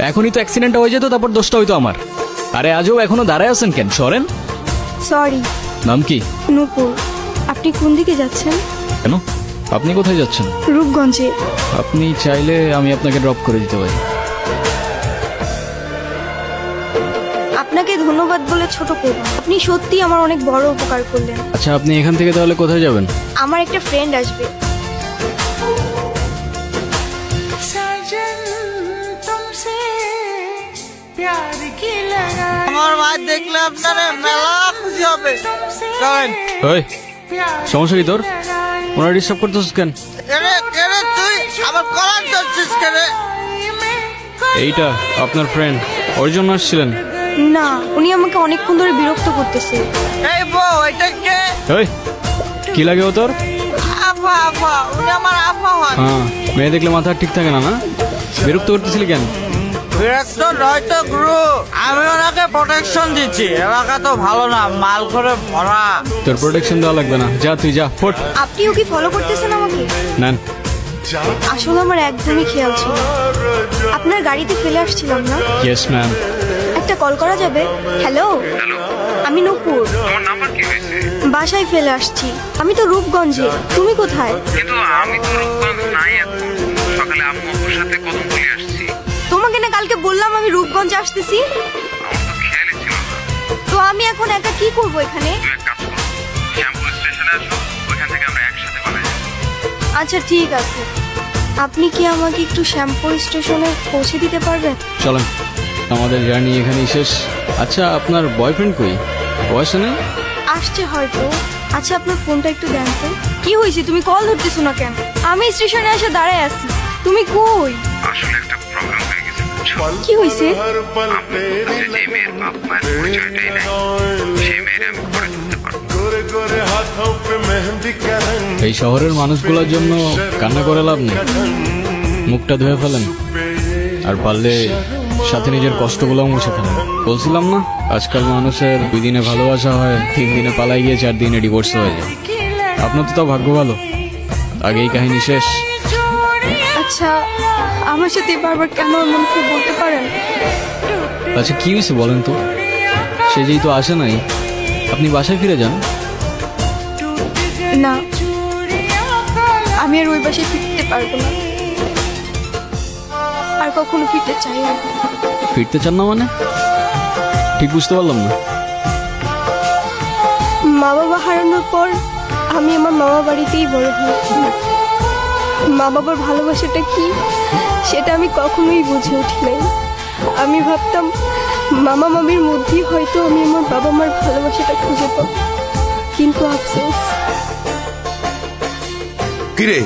এখনই তো অ্যাক্সিডেন্টটা হয়ে যেত, তারপর দোষটা হইতো আমার। আরে আজও এখনো দাঁড়ায় আছেন কেন, সরেন। সরি। নাম কি? নূপুর। আপনি কোন দিকে যাচ্ছেন? কেন, আপনি কোথায় যাচ্ছেন? রূপগঞ্জে। আপনি চাইলে আমি আপনাকে ড্রপ করে দিতে পারি। আপনাকে ধন্যবাদ বলে ছোট করব, আপনি সত্যি আমার অনেক বড় উপকার করলেন। আচ্ছা, আপনি এখান থেকে তাহলে কোথায় যাবেন? আমার একটা ফ্রেন্ড আসবে। আমার মা দেখলে আপনারে মেলা খুশি হবে। ওই, সমস্যা কি তোর? ওনারা ডিস্টার্ব করতেছিস কেন? তুই আমার কলার ধরছিস কেন? এইটা আপনার ফ্রেন্ড, ওর জন্য আসছিলেন? না, উনি আমাকে অনেকক্ষণ ধরে বিরক্ত করতেছে। এই বউ, এটা কে? ওই, কি লাগে ও তোর? আপা, আপা, উনি আমার আপা হয়। হ্যাঁ, মেয়ে দেখলে মাথা ঠিক থাকে না, না? বিরক্ত করতেছিলি কেন? বিরক্ত নয় তো গুরু, আমি ওনাকে প্রোটেকশন দিচ্ছি। এলাকা তো ভালো না, মাল করে ভরা। তোর প্রোটেকশন দেওয়া লাগবে না, যা তুই যা, ফোট। আপনিও কি ফলো করতেছেন আমাকে? নেন। আসলে আমার একদমই খেয়াল ছিল না। আপনার গাড়িতে ফেলে আসছিলাম না? Yes ma'am. একটা কল করা যাবে? হ্যালো, আমি নূপুর। বাসায় ফেলে আসছি। আমি তো রূপগঞ্জে। তুমি কোথায়? কিন্তু আমি তো রূপগঞ্জ নাই এখন। সকালে আম্মু আপুর সাথে কথা বলে আসছি। তোমাকে না কালকে বললাম আমি রূপগঞ্জে আসতেছি। আমার তো খেয়ালই ছিল না। তো আমি এখন একা কি করব এখানে? তুমি এক কাজ করো, শ্যামপুর স্টেশনে আসো, ওইখান থেকে আমরা একসাথে পালাই যাবো। আচ্ছা ঠিক আছে। আপনি কি আমাকে একটু শ্যামপুর স্টেশনে পৌঁছে দিতে পারবেন? চলেন, আমাদের জার্নি এখানেই শেষ। আচ্ছা, আপনার বয়ফ্রেন্ড কই? ও আসে নাই? আসছে হয়তো। আচ্ছা, আপনার ফোনটা একটু দেন তো। কি হয়েছে, তুমি কল ধরতেছো না কেন? আমি স্টেশনে এসে দাঁড়ায় আছি, তুমি কই? আসলে একটা প্রবলেম হয়ে গেছে, বুঝছো? কি হয়েছে? আম্মু বলতেছে যে মেয়ের বাপ মায়ের পরিচয়টাই নাই, সেই মেয়ের আমি করে তুলতে পারবো। এই শহরের মানুষগুলোর জন্য কান্না করে লাভ নেই, মুখটা ধুয়ে ফেলেন, আর পারলে সাথে নিজের কষ্টগুলো মুছে ফেলেন। বলছিলাম না, আজকাল মানুষের 2 দিনে ভালোবাসা হয়, 3 দিনে পালাই গিয়ে 4 দিনে ডিভোর্স হয়ে যায়। আপনার তো তাও ভাগ্য ভালো, আগেই কাহিনী শেষ। আচ্ছা, আমার সাথে বারবার কেন এমন করে বলতে পারেন? আচ্ছা, কি হয়েছে বলেন তো? সে যেই তো আসে নাই, আপনি বাসায় ফিরে যান। না, আমি আর ওই বাসায় ফিরতে পারবো না, আর কখনো ফিরতে চাই না। ফিরতে চান না মানে? ঠিক বুঝতে পারলাম না। মা বাবা হারানোর পর আমি আমার মামা বাড়িতেই বড় হয়েছি। মা বাবার ভালোবাসাটা কি সেটা আমি কখনোই বুঝে উঠি নাই। আমি ভাবতাম মামা মামির মধ্যেই হয়তো আমি আমার বাবা মার ভালোবাসাটা খুঁজে পাবো, কিন্তু আফসোস। কিরে,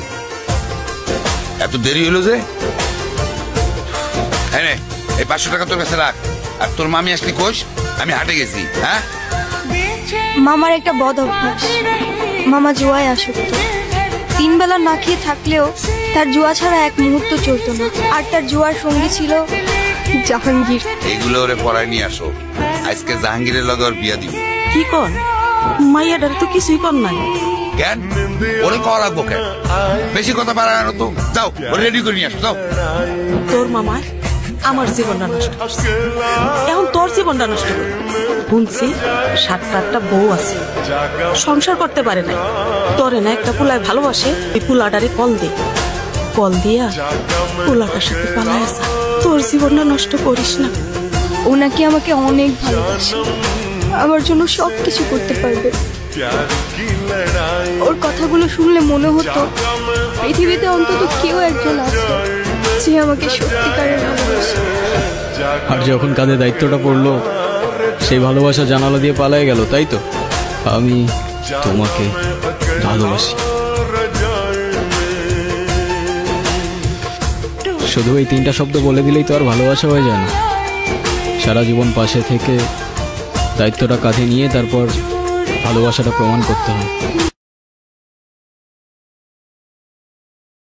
এত দেরি হলো যে? এই 500 টাকা তোর কাছে রাখ, আর তোর মামি আসলি কোষ? আমি হাটে গেছি। হ্যাঁ, মামার একটা বদ অভ্যাস, মামা জুয়ায় আসক্ত। 3 বেলা না খেয়ে থাকলেও তার জুয়া ছাড়া এক মুহূর্ত চলতো না, আর তার জুয়ার সঙ্গী ছিল জাহাঙ্গীর। এগুলো ওরে পড়ায় নিয়ে আসো, আজকে জাহাঙ্গীরের লগে ওর বিয়া দিব। কি কর, মাইয়াটার তো কিছুই কর নাই। কেন ওরে করা লাগবো কেন? বেশি কথা বাড়ানো তো। যাও, ওরে রেডি করে নিয়ে আসো, যাও। তোর মামায় আমার জীবনটা নষ্ট করছে, এখন তোর জীবনটা নষ্ট করবে। শুনছি 7-8টা বউ আছে, সংসার করতে পারে না। তোরে না একটা পুলায় ভালোবাসে, এই পুলাটারে কল দে, কল দিয়া পুলাটার সাথে পালায় আসা। তোর জীবনটা নষ্ট করিস না। ও নাকি আমাকে অনেক ভালোবাসে, আমার জন্য সব কিছু করতে পারবে। ওর কথাগুলো শুনলে মনে হতো পৃথিবীতে অন্তত কেউ একজন আছে যে আমাকে সত্যিকারের ভালোবাসে। আর যখন কাঁধে দায়িত্বটা পড়লো, সেই ভালোবাসা জানালা দিয়ে পালায় গেল, তাই তো? আমি তোমাকে ভালোবাসি। শুধু এই 3টা শব্দ বলে দিলেই তো আর ভালোবাসা হয়ে যায় না। সারা জীবন পাশে থেকে দায়িত্বটা কাঁধে নিয়ে তারপর ভালোবাসাটা প্রমাণ করতে হয়।